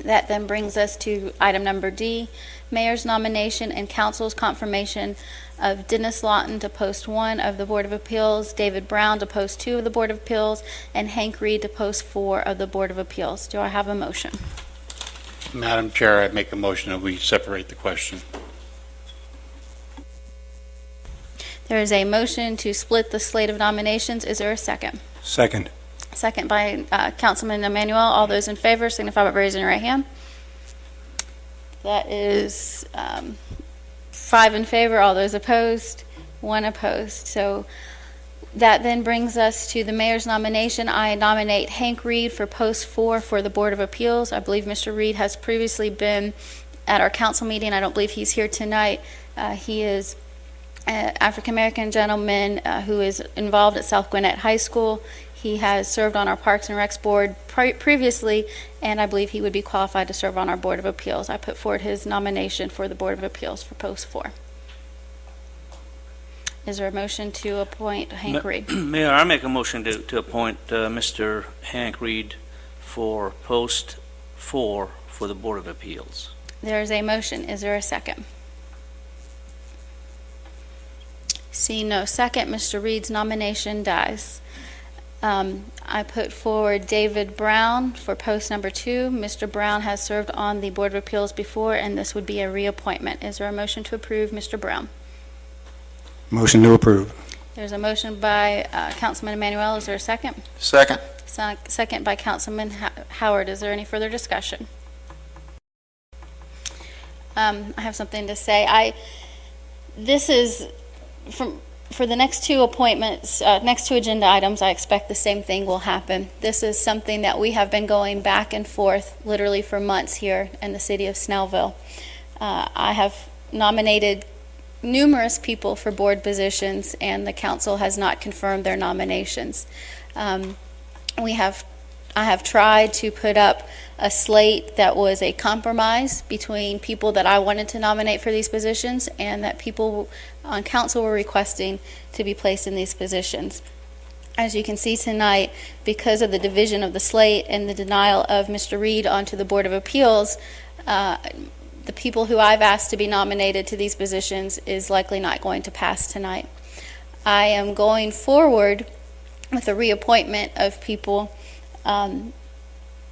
That then brings us to item number D, mayor's nomination and council's confirmation of Dennis Lawton to post 1 of the Board of Appeals, David Brown to post 2 of the Board of Appeals, and Hank Reed to post 4 of the Board of Appeals. Do I have a motion? Madam Chair, I make a motion that we separate the question. There is a motion to split the slate of nominations. Is there a second? Second. Second by Councilman Emanuel. All those in favor signify by raising your right hand. That is 5 in favor. All those opposed, 1 opposed. So that then brings us to the mayor's nomination. I nominate Hank Reed for post 4 for the Board of Appeals. I believe Mr. Reed has previously been at our council meeting. I don't believe he's here tonight. He is an African-American gentleman who is involved at South Gwinnett High School. He has served on our Parks and Recs Board previously, and I believe he would be qualified to serve on our Board of Appeals. I put forward his nomination for the Board of Appeals for post 4. Is there a motion to appoint Hank Reed? Mayor, I make a motion to appoint Mr. Hank Reed for post 4 for the Board of Appeals. There is a motion. Is there a second? Seeing no second, Mr. Reed's nomination dies. I put forward David Brown for post number 2. Mr. Brown has served on the Board of Appeals before, and this would be a reappointment. Is there a motion to approve Mr. Brown? Motion to approve. There's a motion by Councilman Emanuel. Is there a second? Second. Second by Councilman Howard. Is there any further discussion? I have something to say. This is for the next 2 appointments, next 2 agenda items. I expect the same thing will happen. This is something that we have been going back and forth literally for months here in the city of Snellville. I have nominated numerous people for board positions, and the council has not confirmed their nominations. I have tried to put up a slate that was a compromise between people that I wanted to nominate for these positions and that people on council were requesting to be placed in these positions. As you can see tonight, because of the division of the slate and the denial of Mr. Reed onto the Board of Appeals, the people who I've asked to be nominated to these positions is likely not going to pass tonight. I am going forward with a reappointment of people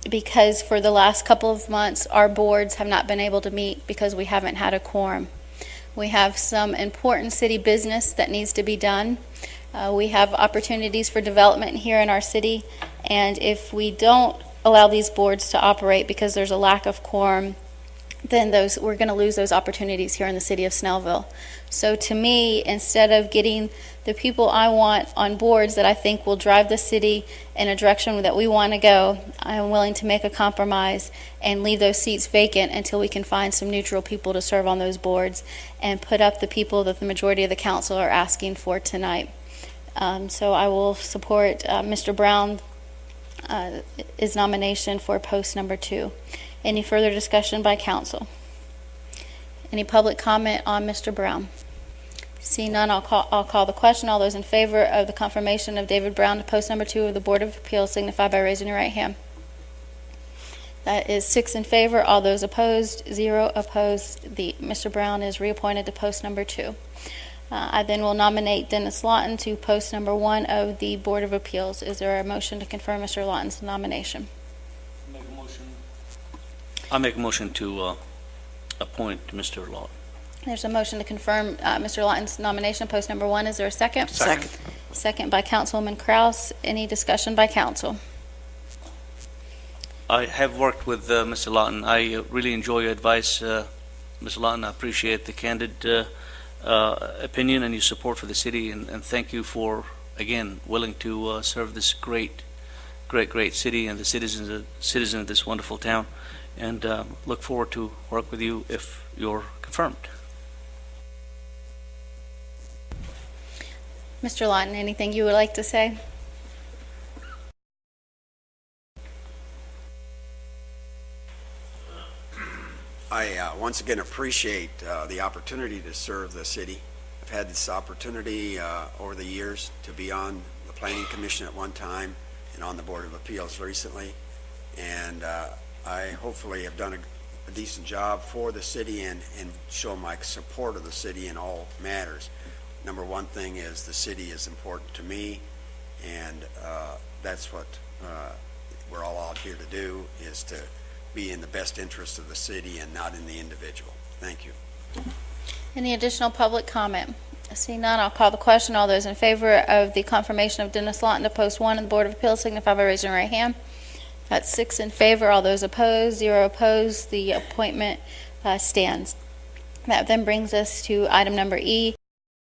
because for the last couple of months, our boards have not been able to meet because we haven't had a quorum. We have some important city business that needs to be done. We have opportunities for development here in our city, and if we don't allow these boards to operate because there's a lack of quorum, then we're going to lose those opportunities here in the city of Snellville. So to me, instead of getting the people I want on boards that I think will drive the city in a direction that we want to go, I am willing to make a compromise and leave those seats vacant until we can find some neutral people to serve on those boards and put up the people that the majority of the council are asking for tonight. So I will support Mr. Brown's nomination for post number 2. Any further discussion by council? Any public comment on Mr. Brown? Seeing none, I'll call the question. All those in favor of the confirmation of David Brown to post number 2 of the Board of Appeals signify by raising your right hand. That is 6 in favor. All those opposed, 0 opposed. Mr. Brown is reappointed to post number 2. I then will nominate Dennis Lawton to post number 1 of the Board of Appeals. Is there a motion to confirm Mr. Lawton's nomination? I make a motion to appoint Mr. Lawton. There's a motion to confirm Mr. Lawton's nomination, post number 1. Is there a second? Second. Second by Councilwoman Kraus. Any discussion by council? I have worked with Mr. Lawton. I really enjoy your advice, Mr. Lawton. I appreciate the candid opinion and your support for the city, and thank you for, again, willing to serve this great city and the citizens of this wonderful town. And look forward to work with you if you're confirmed. Mr. Lawton, anything you would like to say? I once again appreciate the opportunity to serve the city. I've had this opportunity over the years to be on the Planning Commission at one time and on the Board of Appeals recently. And I hopefully have done a decent job for the city and show my support of the city in all matters. Number one thing is the city is important to me, and that's what we're all out here to do, is to be in the best interest of the city and not in the individual. Thank you. Any additional public comment? Seeing none, I'll call the question. All those in favor of the confirmation of Dennis Lawton to post 1 on the Board of Appeals signify by raising your right hand. That's 6 in favor. All those opposed, 0 opposed. The appointment stands. That then brings us to item number E,